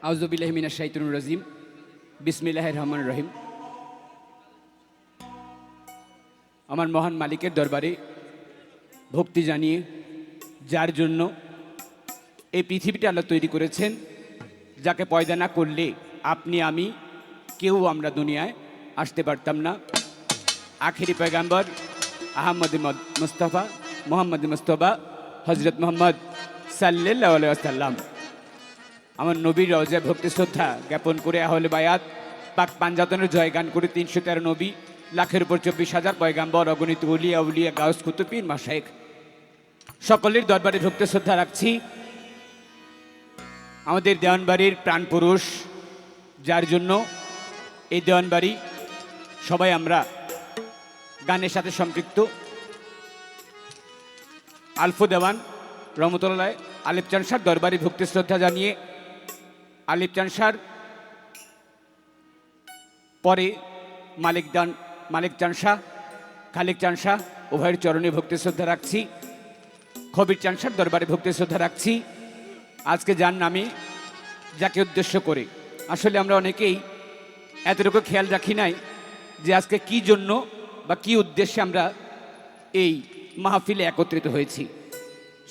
আউযুবিল্লাহি মিনাশ শাইতানির রাজিম। বিসমিল্লাহির রহমানির রহিম। আমার মহান মালিকের দরবারে ভক্তি জানিয়ে, যার জন্য এই পৃথিবীটা আল্লাহ তৈরি করেছেন, যাকে পয়দা না করলে আপনি আমি কেউ আমরা দুনিয়ায় আসতে পারতাম না। আখেরি পয়গাম্বর আহমদ মুস্তফা মোহাম্মদ মুস্তফা হজরত মোহাম্মদ সাল্লাল্লাহু আলাইহি ওয়াসাল্লাম আমার নবীর রওজায় ভক্তি শ্রদ্ধা জ্ঞাপন করে আহলে বায়াত পাক পাঞ্জাতনের জয়গান করে ৩১৩ নবী, লাখের উপর ২৪,০০০ পয়গাম্বর, অগণিত উলিয়া উলিয়া গাউস কুতুব পীর মাশায়েখ সকলের দরবারে ভক্তি শ্রদ্ধা রাখছি। আমাদের দেওয়ানবাড়ির প্রাণপুরুষ, যার জন্য এই দেওয়ানবাড়ি সবাই আমরা গানের সাথে সম্পৃক্ত, আলফু দেওয়ান রহমতুল্লাহ আলিফ চান শাহর দরবারে ভক্তি শ্রদ্ধা জানিয়ে, আলিফ চান শাহর পরে মালিক চান শাহ, খালিক চান শাহ উভয়ের চরণে ভক্তি শ্রদ্ধা রাখছি। খবির চান শাহর দরবারে ভক্তি শ্রদ্ধা রাখছি। আজকে যার নামে, যাকে উদ্দেশ্য করে আসলে আমরা অনেকেই এতটুকু খেয়াল রাখি নাই যে আজকে কি জন্য বা কি উদ্দেশ্যে আমরা এই মাহফিলে একত্রিত হয়েছি।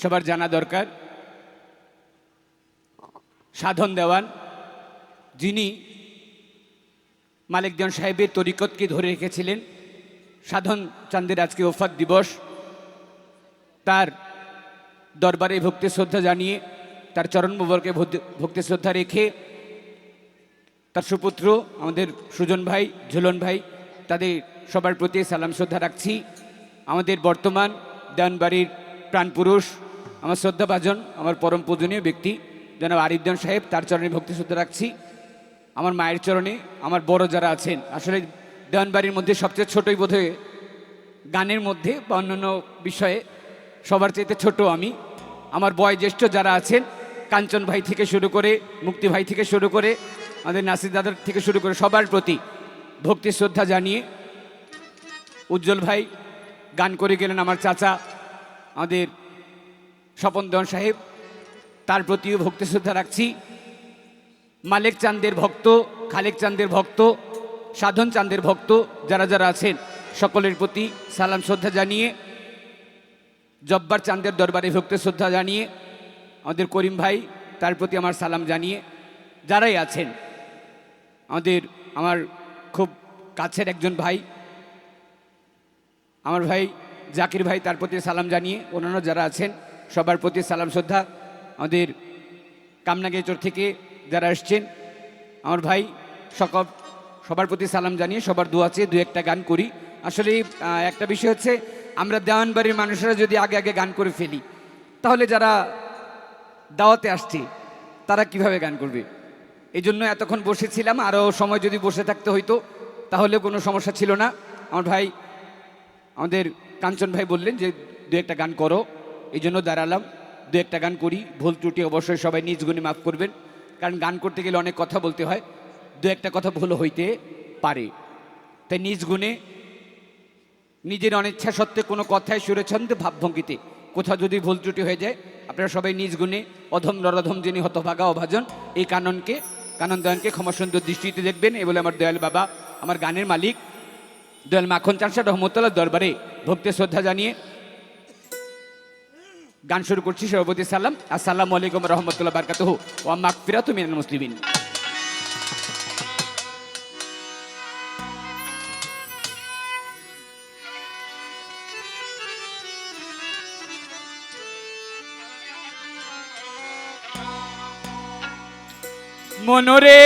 সবার জানা দরকার, সাধন দেওয়ান, যিনি মালিক দেওয়ান সাহেবের তরিকতকে ধরে রেখেছিলেন, সাধন চাঁদের আজকে ওফাত দিবস, তার দরবারে ভক্তি শ্রদ্ধা জানিয়ে, তার চরণ মুবারকে ভক্তি শ্রদ্ধা রেখে, তার সুপুত্র আমাদের সুজন ভাই, ঝুলন ভাই, তাদের সবার প্রতি সালাম শ্রদ্ধা রাখছি। আমাদের বর্তমান দেওয়ানবাড়ির প্রাণপুরুষ, আমার শ্রদ্ধাভাজন, আমার পরম পূজনীয় ব্যক্তি জনাব আরিফ দেওয়ান সাহেব, তার চরণে ভক্তি শ্রদ্ধা রাখছি। আমার মায়ের চরণে, আমার বড় যারা আছেন, আসলে দেওয়ানবাড়ির মধ্যে সবচেয়ে ছোটই বোধহয় গানের মধ্যে বা অন্যান্য বিষয়ে সবার চাইতে ছোট আমি। আমার বয়োজ্যেষ্ঠ যারা আছেন, কাঞ্চন ভাই থেকে শুরু করে, মুক্তি ভাই থেকে শুরু করে, আমাদের নাসির দাদার থেকে শুরু করে সবার প্রতি ভক্তি শ্রদ্ধা জানিয়ে, উজ্জ্বল ভাই গান করে গেলেন আমার চাচা আমাদের স্বপন দেওয়ান সাহেব, তার প্রতিও ভক্তি শ্রদ্ধা রাখছি। মালিক চাঁদের ভক্ত, খালেক চাঁদের ভক্ত, সাধন চাঁদের ভক্ত যারা যারা আছেন সকলের প্রতি সালাম শ্রদ্ধা জানিয়ে, জব্বার চাঁদের দরবারে ভক্তি শ্রদ্ধা জানিয়ে, আমাদের করিম ভাই, তার প্রতি আমার সালাম জানিয়ে, যারাই আছেন আমার খুব কাছের একজন ভাই, আমার ভাই জাকির ভাই, তার প্রতি সালাম জানিয়ে, অন্যান্য যারা আছেন সবার প্রতি সালাম শ্রদ্ধা। আমাদের কামনাগেচর থেকে যারা আসছেন আমার ভাই সবার প্রতি সালাম জানিয়ে, সবার দোয়া চেয়ে দু একটা গান করি। আসলে একটা বিষয় হচ্ছে, আমরা দেওয়ানবাড়ির মানুষেরা যদি আগে আগে গান করে ফেলি, তাহলে যারা দাওয়াতে আসছে তারা কিভাবে গান করবে? এই জন্য এতক্ষণ বসেছিলাম, আরও সময় যদি বসে থাকতে হইতো তাহলে কোনো সমস্যা ছিল না। আমার ভাই আমাদের কাঞ্চন ভাই বললেন যে দু একটা গান করো, এই জন্য দাঁড়ালাম, দু একটা গান করি। ভুল ত্রুটি অবশ্যই সবাই নিজ গুণে মাফ করবেন, কারণ গান করতে গেলে অনেক কথা বলতে হয়, দু একটা কথা ভুল হইতে পারে। তাই নিজ গুণে, নিজের অনিচ্ছা সত্ত্বে কোনো কথায় সুরে ছন্দে ভাবভঙ্গিতে কোথাও যদি ভুল ত্রুটি হয়ে যায়, আপনারা সবাই নিজ গুণে অধম নরধম যিনি হতভাগা অভাজন এই কানন দেওয়ানকে ক্ষমা সুন্দর দৃষ্টিতে দেখবেন। এ বলে আমার দয়াল বাবা, আমার গানের মালিক দয়াল মাখন চান শাহ রহমতুল্লাহ দরবারে ভক্তি শ্রদ্ধা জানিয়ে গান শুরু করছি। সর্বপ্রতি সালাম, আসসালামু আলাইকুম রহমতুল্লাহ বারকাতুহু ওয়া মাগফিরাতু মিনাল মুসলিমিন। মনরে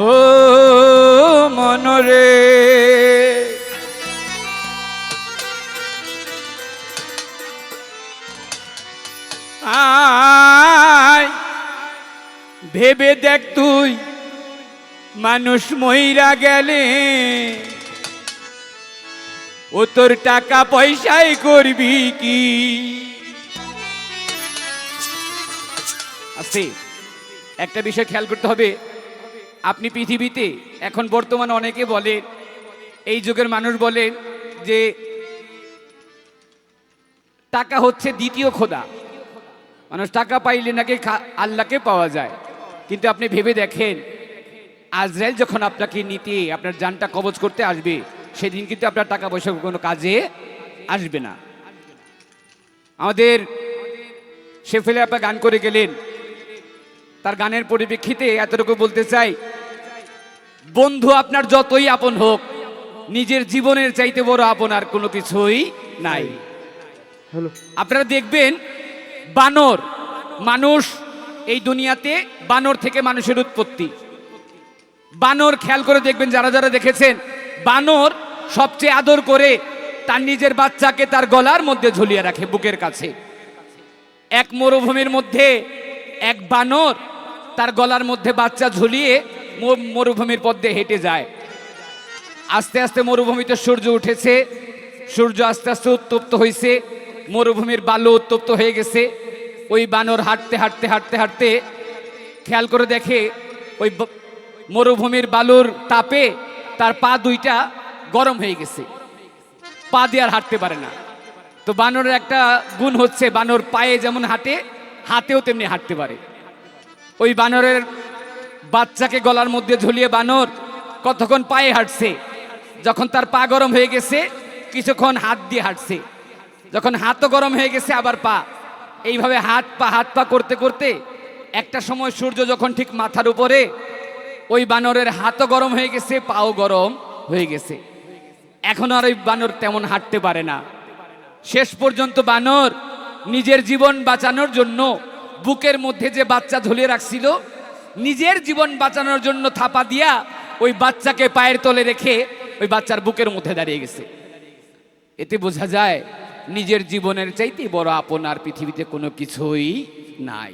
ও মনরে, আয় ভেবে দেখ তুই মানুষ মইরা গেলে ও তোর টাকা পয়সায় করবি কি? আস্তে একটা বিষয় খেয়াল করতে হবে, আপনি পৃথিবীতে এখন বর্তমানে অনেকে বলে, এই যুগের মানুষ বলে যে টাকা হচ্ছে দ্বিতীয় খোদা। মানুষ টাকা পাইলে নাকি আল্লাহকে পাওয়া যায়, কিন্তু আপনি ভেবে দেখেন আজরাইল যখন আপনাকে নিতে আপনার জানটা কবজ করতে আসবে, সেদিন কিন্তু আপনার টাকা পয়সা কোনো কাজে আসবে না। আমাদের শেফেলে আপা গান করে গেলেন, তার গানের পরিপ্রেক্ষিতে এতটুকু বলতে চাই, বন্ধু আপনার যতই আপন হোক, নিজের জীবনের চাইতে বড় আপন আর কোনো কিছুই নাই। আপনারা দেখবেন বানর, মানুষ এই দুনিয়াতে বানর থেকে মানুষের উৎপত্তি। বানর খেয়াল করে দেখবেন, যারা যারা দেখেছেন, বানর সবচেয়ে আদর করে তার নিজের বাচ্চাকে তার গলার মধ্যে ঝুলিয়ে রাখে, বুকের কাছে। এক মরুভূমির মধ্যে এক বানর তার গলার মধ্যে বাচ্চা ঝুলিয়ে মরুভূমির পথে হেঁটে যায়। আস্তে আস্তে মরুভূমিতে সূর্য উঠেছে, সূর্য আস্তে আস্তে উত্তপ্ত হয়েছে, মরুভূমির বালু উত্তপ্ত হয়ে গেছে। ওই বানর হাঁটতে হাঁটতে হাঁটতে হাঁটতে খেয়াল করে দেখে ওই মরুভূমির বালুর তাপে তার পা দুইটা গরম হয়ে গেছে, পা দিয়ে আর হাঁটতে পারে না। তো বানরের একটা গুণ হচ্ছে, বানর পায়ে যেমন হাঁটে, হাতেও তেমনি হাঁটতে পারে। ওই বানরের বাচ্চাকে গলার মধ্যে ঝুলিয়ে বানর কতক্ষণ পায়ে হাঁটছে, যখন তার পা গরম হয়ে গেছে কিছুক্ষণ হাত দিয়ে হাঁটছে, যখন হাতও গরম হয়ে গেছে আবার পা, এইভাবে হাত পা করতে করতে একটা সময় সূর্য যখন ঠিক মাথার উপরে, ওই বানরের হাতও গরম হয়ে গেছে, পাও গরম হয়ে গেছে। এখন আর ওই বানর তেমন হাঁটতে পারে না। শেষ পর্যন্ত বানর নিজের জীবন বাঁচানোর জন্য বুকের মধ্যে যে বাচ্চা ঝুলিয়ে রাখছিল, নিজের জীবন বাঁচানোর জন্য থাপা দিয়া ওই বাচ্চাকে পায়ের তলে রেখে ওই বাচ্চার বুকের মধ্যে দাঁড়িয়ে গেছে। এতে বোঝা যায় নিজের জীবনের চাইতে বড় আপন আর পৃথিবীতে কোনো কিছুই নাই।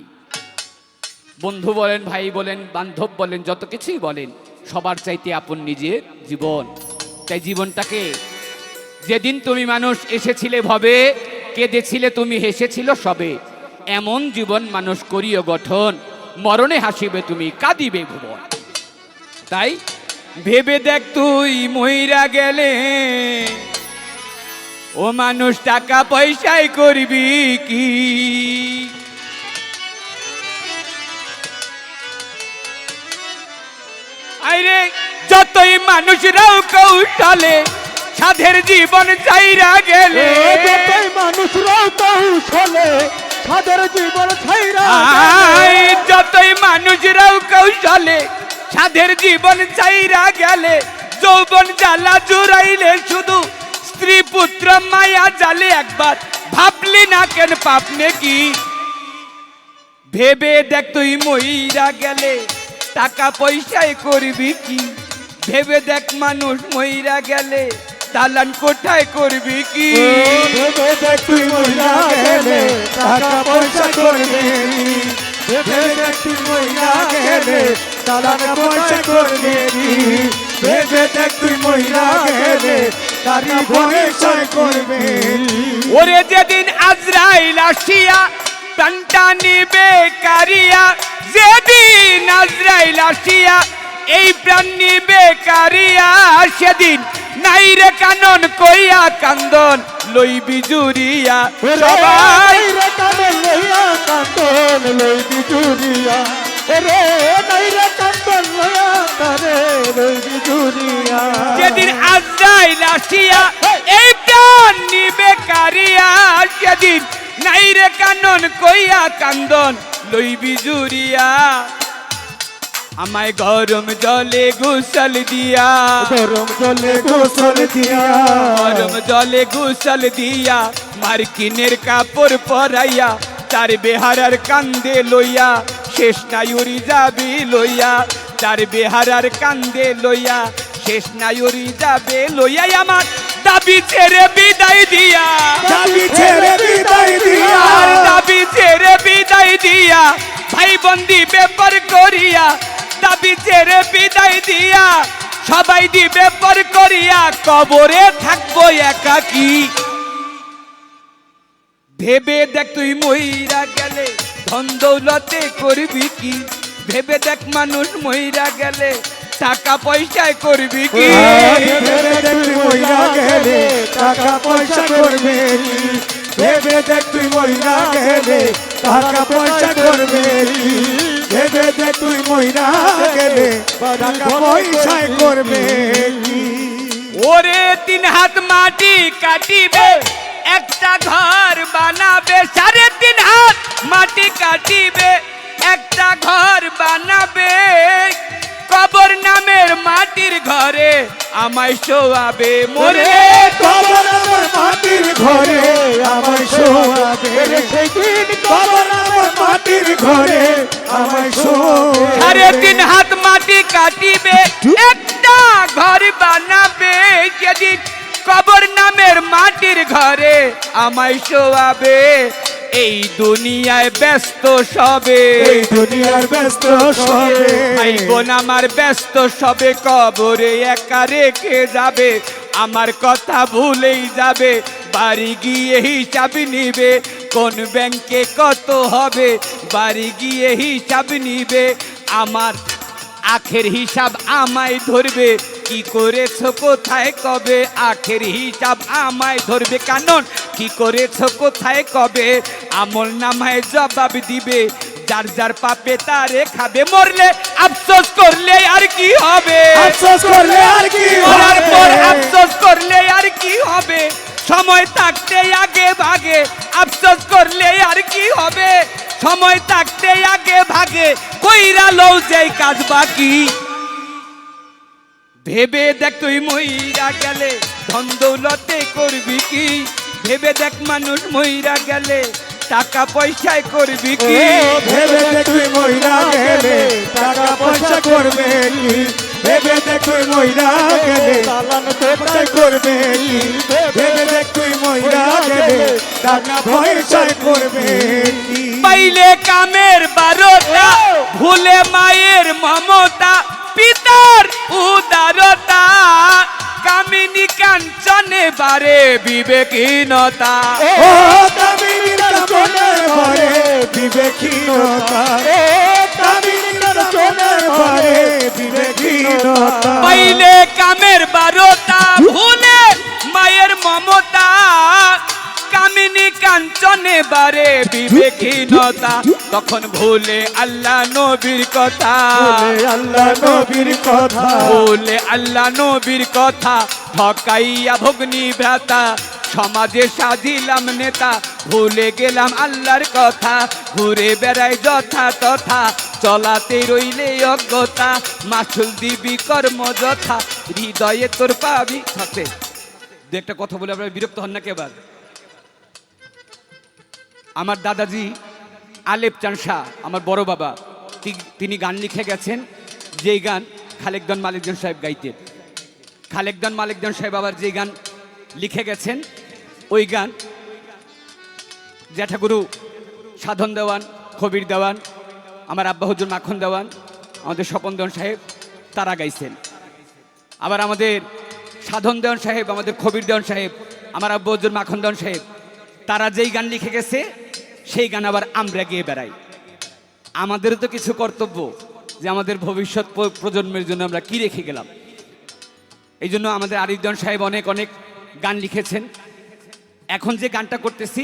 বন্ধু বলেন, ভাই বলেন, বান্ধব বলেন, যত কিছুই বলেন, সবার চাইতে আপন নিজের জীবন। তাই জীবনটাকে, যেদিন তুমি মানুষ এসেছিলে ভবে, কেঁদেছিলে তুমি হেসেছিল সবে, এমন জীবন মানুষ করিও গঠন, মরণে হাসিবে তুমি কাঁদিবে ভুবন। তাই ভেবে দেখ তুই মইরা গেলে, ও মানুষ টাকা পয়সায় করবি কি? আরে যতই মানুষরাও কৌশলে সাধের জীবন চাইরা গেলে, যতই মানুষরাও কৌশলে সাধের জীবন চাইরা, যতই মানুষরাও কৌশলে সাধের জীবন চাইরা গেলে, যৌবন জ্বালা জুড়াইলে শুধু স্ত্রী পুত্র মায়া জালে, একবার ভাবলি না কেন পাপনে কি? ভেবে দেখ তুই মইরা গেলে টাকা পয়সায় করবি কি? ভেবে দেখ মানুষ মইরা গেলে দালান কোঠায় করবি কি? ভেবে দেখ তুই মইরা গেলে টাকা পয়সা করবি কি? ভেবে দেখ তুই মইরা গেলে টাকা পয়সা করবি কি? ভেবে দেখ তুই মইরা গেলে টাকা পয়সা করবি। ওরে যেদিন আজরাইল আসিয়া প্রাণটা নিবে কারিয়া, যেদিন আজরাইল আসিয়া এই প্রাণ নিবে কারিয়া, সেদিন নাই রে কানন কইয়া কান্দন লইবি জুরিয়া, সবাই রে কান্দন লইয়া কান্দন লইবি জুরিয়া, রে নাই রে কান্দন লইয়া কারে লইবি জুরিয়া। যেদিন আজরাইল আসিয়া এই প্রাণ নিবে কারিয়া, সেদিন নাই রে কানন কইয়া কান্দন লইবি জুরিয়া। আমায় গরম জলে গোসল দিয়া, গরম জলে গোসল দিয়া, গরম জলে গোসল দিয়া, মার্কিনের কাপড় পরাইয়া, তার বেহারার কান্দে লইয়া, শেষ নায়ুরি যাবি লইয়া, তার বেহারার কান্দে লইয়া, শেষ নায়ুরি যাবে লইয়া। আমার দাবি ছেড়ে বিদায় দিয়া, দাবি ছেড়ে বিদায় দিয়া, দাবি ছেড়ে বিদায় দিয়া, ভাই বন্দি ব্যাপার করিয়া, দাবি ছেড়ে বিদায় দিয়া, সবাই দিবে পর করিয়া, কবরে থাকবো একাকী। ভেবে দেখ তুই মইরা গেলে ধন দৌলতে করবি কি? ভেবে দেখ মানুষ মইরা গেলে টাকা পয়সায় করবি কি? ভেবে দেখ তুই মইরা গেলে টাকা পয়সা করবি কি? ভেবে দেখ তুই মইরা গেলে টাকা পয়সা করবে কি ভেবে দেখ তুই মইরা গেলে টাকা পয়সায় করবে কি ওরে 3 হাত মাটি কাটিবে একটা ঘর বানাবে 3.5 হাত মাটি কাটিবে একটা ঘর বানাবে কবর নামের মাটির ঘরে আমায় শোয়াবে মরে কবর আমার মাটির ঘরে আমায় শোয়াবে সেদিন কবর আমার মাটির ঘরে আমায় শোয়াবে 3.5 হাত মাটি কাটিবে একটা ঘর বানাবে যেদিন কবর নামের মাটির ঘরে আমায় শোয়াবে এই দুনিয়ায় ব্যস্ত সবে এই দুনিয়ার ব্যস্ত সবে ভাই বোন আমার ব্যস্ত সবে কবরে একা রেখে যাবে আমার কথা ভুলেই যাবে বাড়ি গিয়ে হিসাব নিবে কোন ব্যাংকে কত হবে বাড়ি গিয়ে হিসাব নিবে আমার আখের হিসাব আমায় ধরবে কি করেছো কোথায় কবে আখের হিসাব আমায় ধরবে কারণ কি করেছো কোথায় কবে আমল নামায় জবাব দিবে যার যার পাপে তারে খাবে মরলে আফসোস করলে আর কি হবে আফসোস করলে আর কি মরার পর হবে আফসোস করলে আর কি হবে সময় থাকতে আগে ভাগে আফসোস করলে আর কি হবে সময় থাকতে আগে ভাগে কইরা লও যেই কাজ বাকি ভেবে দেখ তুই মইরা গেলে ধন দৌলতে করবি কি ভেবে দেখ মানুষ মইরা গেলে টাকা পয়সায় করবি কি ভেবে দেখ তুই মইরা গেলে টাকা পয়সা করবে কি ভেবে দেখ তুই মইরা গেলে চালান কোথায় করবে কি ভেবে দেখ তুই মইরা গেলে টাকা পয়সায় করবে কি পাইলে কামের 12টা ভুলে মায়ের মমতা পিতার উদারতা কামিনী কাঞ্চনে বারে বিবেকহীনতা ও কামিনী কাঞ্চনে বারে বিবেকহীনতা কামিনী কাঞ্চনে বারে বিবেকহীনতা পাইলে কামের 12টা ভুলে মায়ের মমতা কামিনী কাঞ্চনে বারে বিবেকহীনতা তখন ভুলে আল্লাহ নবীর কথা আল্লাহ নবীর কথা ভুলে আল্লাহ নবীর কথা ঠকাইয়া ভগ্নি ভ্রাতা সমাজে সাজিলাম নেতা ভুলে গেলাম আল্লাহর কথা ঘুরে বেড়াই যথা তথা চলাতে রইলে অজ্ঞতা মাসুল দিবি কর্ম যথা হৃদয়ে তোর পাবি সাথে দু একটা কথা বলে আপনারা বিরক্ত হন না কেবার আমার দাদাজি আলেপ চান শাহ আমার বড় বাবা তিনি গান লিখে গেছেন যেই গান খালেকদন মালিকজন সাহেব গাইতেন খালেকদন মালিকজন সাহেব আবার যেই গান লিখে গেছেন ওই গান জ্যাঠাগুরু সাধন দেওয়ান কবির দেওয়ান আমার আব্বা হুজুর মাখন দেওয়ান আমাদের স্বপন দেওয়ান সাহেব তারা গাইছেন আবার আমাদের সাধন দেওয়ান সাহেব আমাদের কবির দেওয়ান সাহেব আমার আব্বা হুজুর মাখন দেওয়ান সাহেব তারা যেই গান লিখে গেছে সেই গান আবার আমরা গিয়ে বেড়াই আমাদেরও তো কিছু কর্তব্য যে আমাদের ভবিষ্যৎ প্রজন্মের জন্য আমরা কি রেখে গেলাম এই জন্য আমাদের আরিফজন সাহেব অনেক অনেক গান লিখেছেন এখন যে গানটা করতেছি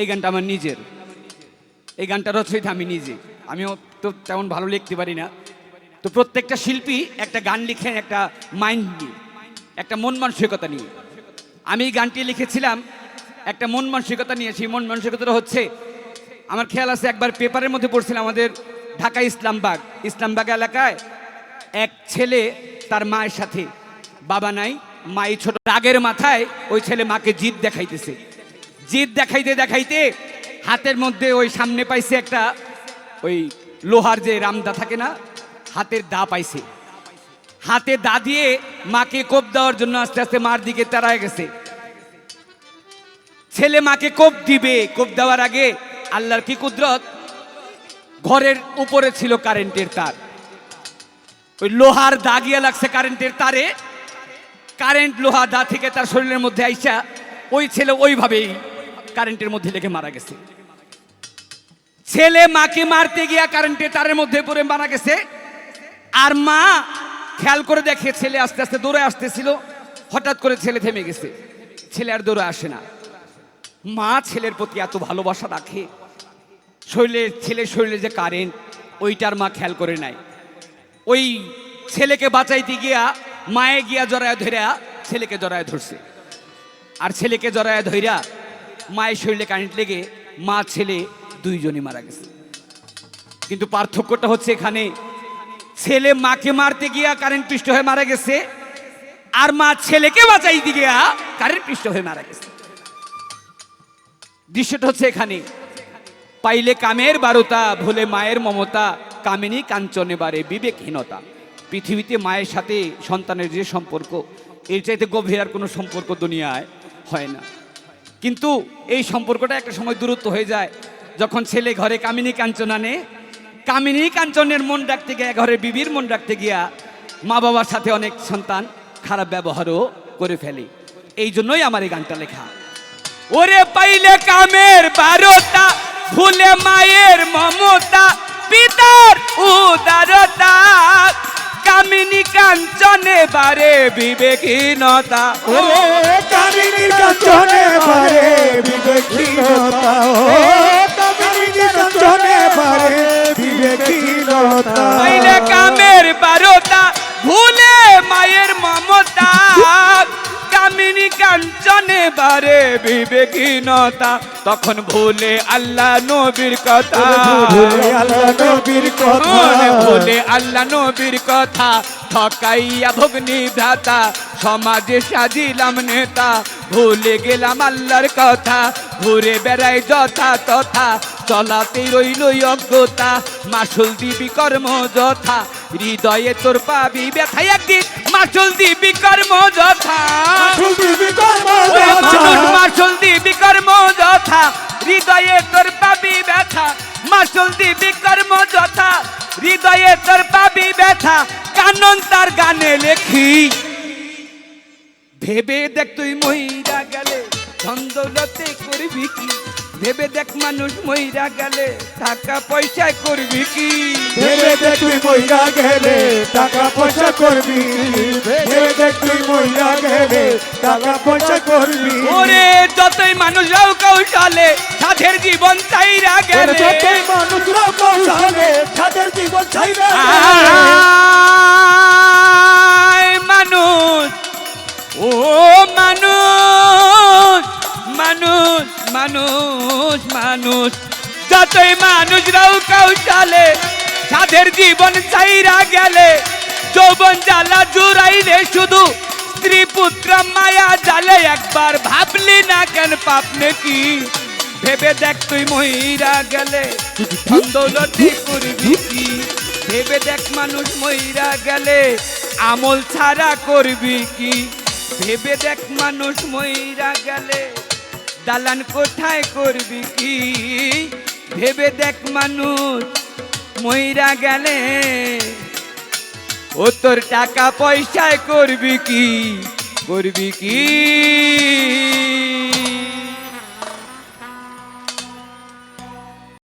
এই গানটা আমার নিজের এই গানটা রচয়িতা আমি নিজে আমিও তো তেমন ভালো লিখতে পারি না তো প্রত্যেকটা শিল্পী একটা গান লিখেন একটা মাইন্ড নিয়ে একটা মন মানসিকতা নিয়ে আমি এই গানটি লিখেছিলাম একটা মন মানসিকতা নিয়ে সেই মন মানসিকতাটা হচ্ছে আমার খেয়াল আছে একবার পেপারের মধ্যে পড়ছিলাম আমাদের ঢাকা ইসলামবাগ এলাকায় এক ছেলে তার মায়ের সাথে বাবা নাই মাই ছোট রাগের মাথায় ওই ছেলে মাকে জিদ দেখাইতেছে জিদ দেখাইতে দেখাইতে হাতের মধ্যে ওই সামনে পাইছে একটা ওই লোহার যে রামদা থাকে না হাতের দা পাইছে হাতে দা দিয়ে মাকে কোপ দেওয়ার জন্য আস্তে আস্তে মার দিকে তাড়ায় গেছে ছেলে মাকে কোপ দিবে কোপ দেওয়ার আগে আল্লাহর কি কুদরত ঘরের উপরে ছিল কারেন্টের তার ওই লোহার দা গিয়ে লাগছে কারেন্টের তারে কারেন্ট লোহা দা থেকে তার শরীরের মধ্যে আইসা ওই ছেলে ওইভাবেই কারেন্টের মধ্যে লেগে মারা গেছে ছেলে মাকে মারতে গিয়া কারেন্টের তারের মধ্যে পড়ে মারা গেছে আর মা খেয়াল করে দেখে ছেলে আস্তে আস্তে দৌড়ে আসতেছিল হঠাৎ করে ছেলে থেমে গেছে ছেলে আর দৌড়ে আসে না মা ছেলের প্রতি এত ভালোবাসা রাখে ছেলের শরীরে যে কারেন্ট ওইটার মা খেয়াল করে নাই। ওই ছেলেকে বাঁচাইতে গিয়া মায়ে গিয়া জড়ায় ধরিয়া ছেলেকে জড়ায় ধরছে, আর ছেলেকে জড়ায় ধইরা মায়ের শরীরে কারেন্ট লেগে মা ছেলে দুইজনই মারা গেছে। কিন্তু পার্থক্যটা হচ্ছে এখানে ছেলে মাকে মারতে গিয়া কারেন্ট পৃষ্ঠ হয়ে মারা গেছে, আর মা ছেলেকে বাঁচাইতে গিয়া কারেন্ট পৃষ্ঠ হয়ে মারা গেছে। দৃশ্যটা হচ্ছে এখানে, পাইলে কামের বারোতা, ভুলে মায়ের মমতা, কামিনী কাঞ্চনে বারে বিবেকহীনতা। পৃথিবীতে মায়ের সাথে সন্তানের যে সম্পর্ক, এর চাইতে গভীর আর কোনো সম্পর্ক দুনিয়ায় হয় না। কিন্তু এই সম্পর্কটা একটা সময় দূরত্ব হয়ে যায় যখন ছেলে ঘরে কামিনী কাঞ্চন আনে। কামিনী কাঞ্চনের মন রাখতে গিয়া, ঘরের বিবির মন রাখতে গিয়া মা বাবার সাথে অনেক সন্তান খারাপ ব্যবহারও করে ফেলে। এই জন্যই আমার এই গানটা লেখা। ওরে পাইলে কামের বারোটা, ভুলে মায়ের মমতা, পিতার উদারতা, কামিনী কাঞ্চনে বারে বিবেকহীনতা। ওরে কামিনী কাঞ্চনে বারে বিবেকহীনতা, ও কামিনী কাঞ্চনে বারে বিবেকহীনতা। পাইলে কামের বারোটা, ভুলে মায়ের মমতা, কামিনী কাঞ্চনে বারে বিবেকহীনতা। তখন ভুলে আল্লাহ নবীর কথা, ভুলে আল্লাহ নবীর কথা, ভুলে আল্লাহ নবীর কথা, ঠকাইয়া ভগ্নি ভ্রাতা, সমাজে সাজিলাম নেতা, ভুলে গেলাম আল্লাহর কথা, ঘুরে বেড়াই যথা তথা, চলাতে রইল অজ্ঞতা, মাসুল দিবি কর্ম যথা, হৃদয়ে তোর পাবি ব্যথা, একদিন মাসুল দিবি কর্ম যথা, মাসুল দিবি কর্ম ওরে যথা, মানুষ মাসুল দিবি কর্ম যথা, হৃদয়ে তোর পাবি ব্যথা, মাসুল দিবি কর্ম যথা, হৃদয়ে তোর পাবি ব্যথা। কানন তার গানে লেখি, ভেবে দেখ তুই মইরা গেলে ধন দৌলতে করবি কি, ভেবে দেখ মানুষ মইরা গেলে টাকা পয়সায় করবি কি, ভেবে দেখ তুই মইরা গেলে টাকা পয়সা করবি, ভেবে দেখ তুই মইরা গেলে টাকা পয়সা করবি। ওরে যতই মানুষরাও কৌশলে সাধের জীবন চাইরা গেলে, যতই মানুষরা কৌশলে তাদের জীবন চাইরা আয় মানুষ, ও মানুষ, মানুষ মানুষ মানুষ, যতই মানুষরাও কৌশলে সাধের জীবন চাইরা গেলে, যৌবন জ্বালা জুড়াইলে শুধু স্ত্রী পুত্র মায়া জালে, একবার ভাবলি না কেন পাপ নাকি, ভেবে দেখ তুই মইরা গেলে ধন দৌলতে করবি কি, ভেবে দেখ মানুষ মইরা গেলে আমল ছাড়া করবি কি, ভেবে দেখ মানুষ মইরা গেলে দালান কোঠায় করবি কি, ভেবে দেখ মানুষ মইরা গেলে ও তোর টাকা পয়সায় করবি কি, করবি কি।